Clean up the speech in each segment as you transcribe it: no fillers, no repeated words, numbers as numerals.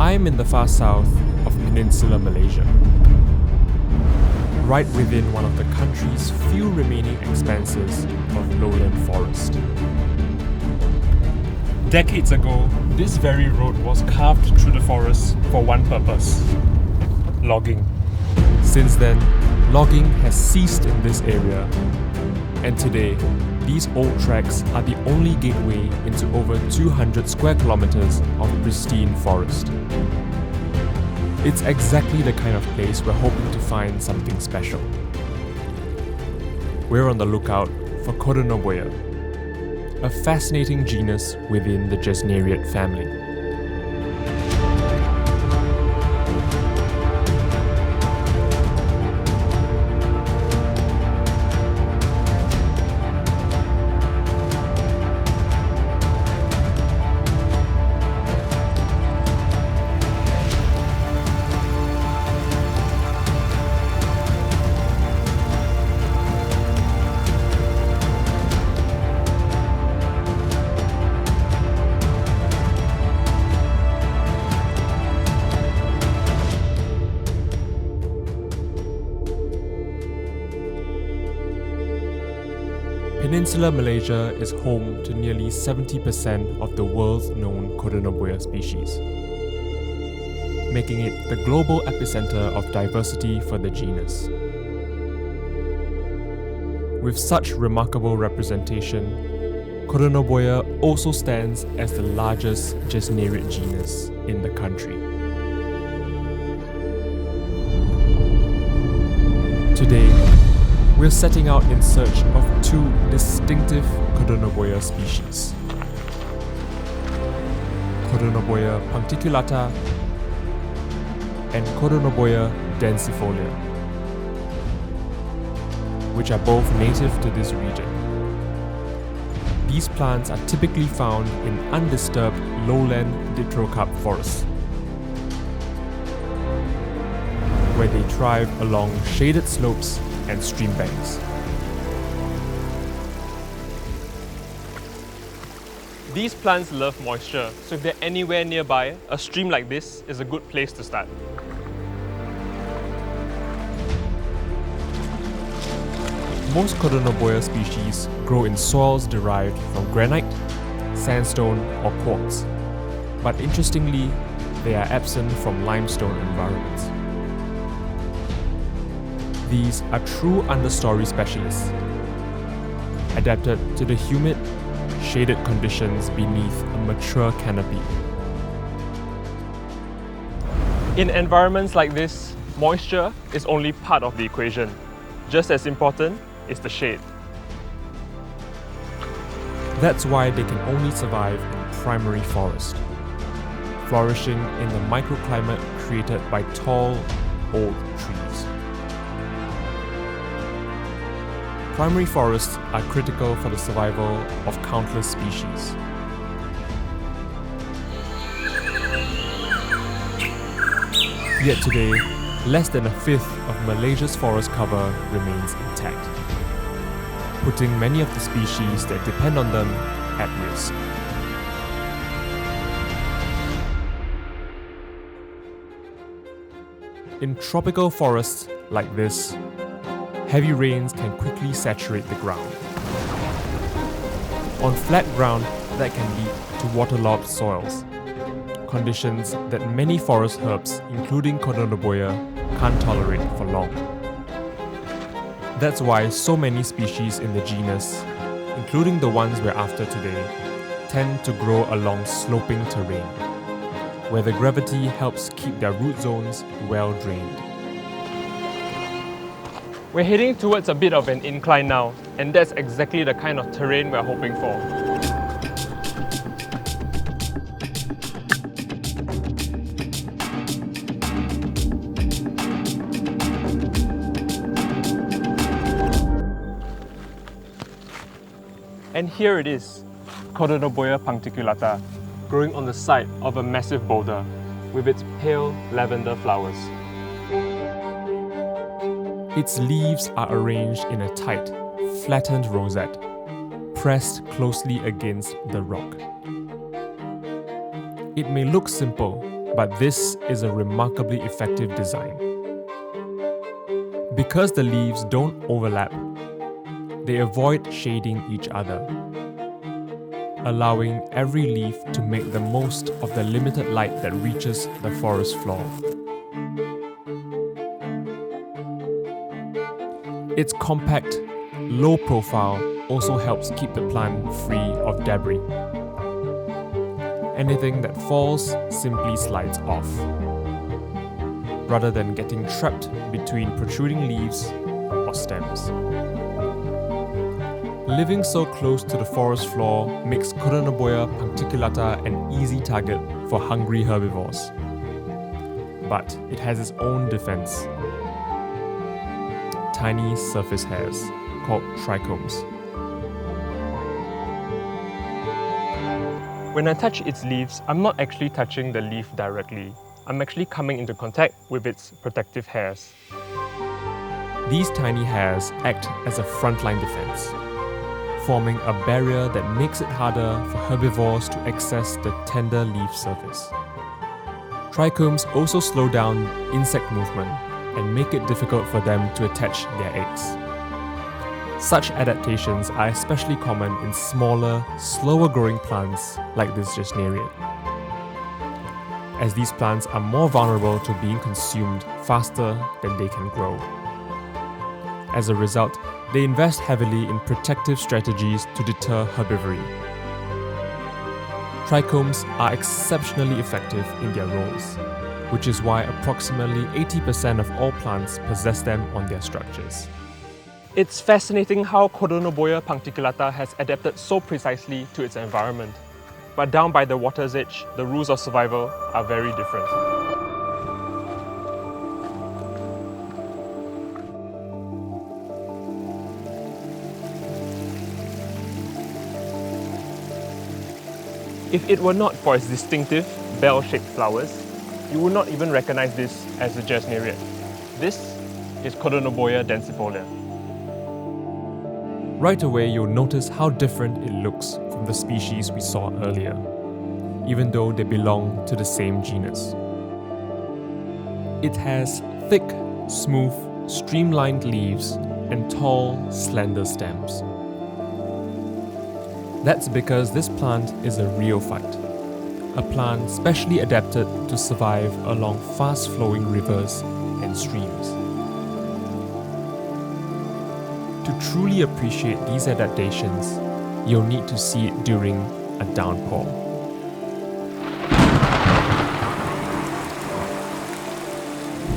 I am in the far south of Peninsular Malaysia, right within one of the country's few remaining expanses of lowland forest. Decades ago, this very road was carved through the forest for one purpose: logging. Since then, logging has ceased in this area, and today, these old tracks are the only gateway into over 200 square kilometers of pristine forest. It's exactly the kind of place we're hoping to find something special. We're on the lookout for Codonoboea, a fascinating genus within the Gesneriad family. Peninsular Malaysia is home to nearly 70% of the world's known Codonoboea species, making it the global epicenter of diversity for the genus. With such remarkable representation, Codonoboea also stands as the largest Gesneriad genus in the country. Today, we're setting out in search of two distinctive Codonoboea species: Codonoboea puncticulata and Codonoboea densifolia, which are both native to this region. These plants are typically found in undisturbed lowland dipterocarp forests, where they thrive along shaded slopes and stream banks. These plants love moisture, so if they're anywhere nearby, a stream like this is a good place to start. Most Codonoboea species grow in soils derived from granite, sandstone, or quartz, but interestingly, they are absent from limestone environments. These are true understory specialists, adapted to the humid, shaded conditions beneath a mature canopy. In environments like this, moisture is only part of the equation. Just as important is the shade. That's why they can only survive in primary forest, flourishing in the microclimate created by tall, old trees. Primary forests are critical for the survival of countless species. Yet today, less than a fifth of Malaysia's forest cover remains intact, putting many of the species that depend on them at risk. In tropical forests like this, heavy rains can quickly saturate the ground. On flat ground, that can lead to waterlogged soils, conditions that many forest herbs, including Codonoboea, can't tolerate for long. That's why so many species in the genus, including the ones we're after today, tend to grow along sloping terrain, where the gravity helps keep their root zones well drained. We're heading towards a bit of an incline now, and that's exactly the kind of terrain we're hoping for. And here it is, Codonoboea puncticulata, growing on the side of a massive boulder, with its pale lavender flowers. Its leaves are arranged in a tight, flattened rosette, pressed closely against the rock. It may look simple, but this is a remarkably effective design. Because the leaves don't overlap, they avoid shading each other, allowing every leaf to make the most of the limited light that reaches the forest floor. Its compact, low profile also helps keep the plant free of debris. Anything that falls simply slides off, rather than getting trapped between protruding leaves or stems. Living so close to the forest floor makes Codonoboea puncticulata an easy target for hungry herbivores. But it has its own defense: tiny surface hairs called trichomes. When I touch its leaves, I'm not actually touching the leaf directly. I'm actually coming into contact with its protective hairs. These tiny hairs act as a frontline defense, forming a barrier that makes it harder for herbivores to access the tender leaf surface. Trichomes also slow down insect movement and make it difficult for them to attach their eggs. Such adaptations are especially common in smaller, slower-growing plants like this Gesneriad, as these plants are more vulnerable to being consumed faster than they can grow. As a result, they invest heavily in protective strategies to deter herbivory. Trichomes are exceptionally effective in their roles, which is why approximately 80% of all plants possess them on their structures. It's fascinating how Codonoboea puncticulata has adapted so precisely to its environment. But down by the water's edge, the rules of survival are very different. If it were not for its distinctive, bell-shaped flowers, you would not even recognize this as a Gesneriad. This is Codonoboea densifolia. Right away, you'll notice how different it looks from the species we saw earlier, even though they belong to the same genus. It has thick, smooth, streamlined leaves and tall, slender stems. That's because this plant is a rheophyte, a plant specially adapted to survive along fast-flowing rivers and streams. To truly appreciate these adaptations, you'll need to see it during a downpour.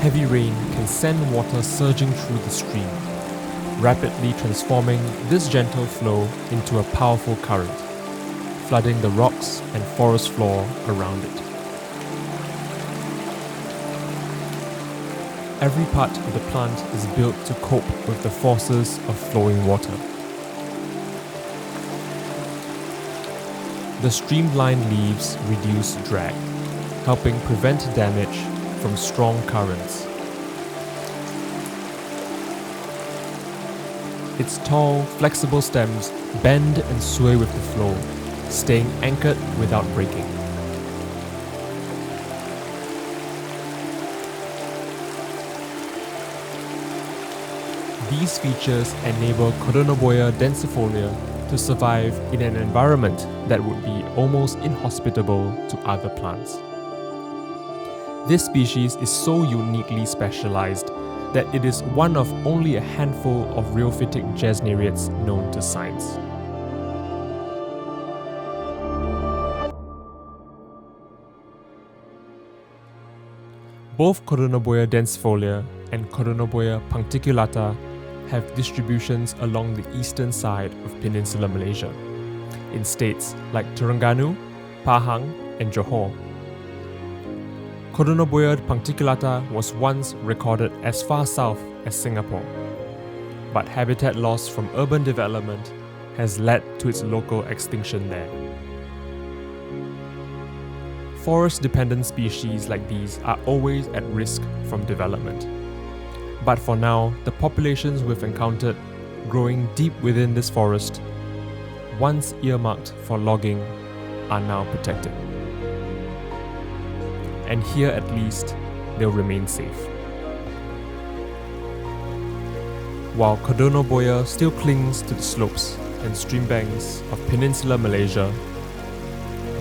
Heavy rain can send water surging through the stream, rapidly transforming this gentle flow into a powerful current, flooding the rocks and forest floor around it. Every part of the plant is built to cope with the forces of flowing water. The streamlined leaves reduce drag, helping prevent damage from strong currents. Its tall, flexible stems bend and sway with the flow, staying anchored without breaking. These features enable Codonoboea densifolia to survive in an environment that would be almost inhospitable to other plants. This species is so uniquely specialized that it is one of only a handful of rheophytic Gesneriads known to science. Both Codonoboea densifolia and Codonoboea puncticulata have distributions along the eastern side of Peninsular Malaysia, in states like Terengganu, Pahang, and Johor. Codonoboea puncticulata was once recorded as far south as Singapore, but habitat loss from urban development has led to its local extinction there. Forest-dependent species like these are always at risk from development. But for now, the populations we've encountered growing deep within this forest, once earmarked for logging, are now protected. and here at least they'll remain safe. While Codonoboea still clings to the slopes and stream banks of Peninsular Malaysia,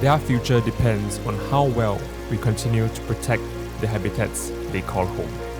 their future depends on how well we continue to protect the habitats they call home.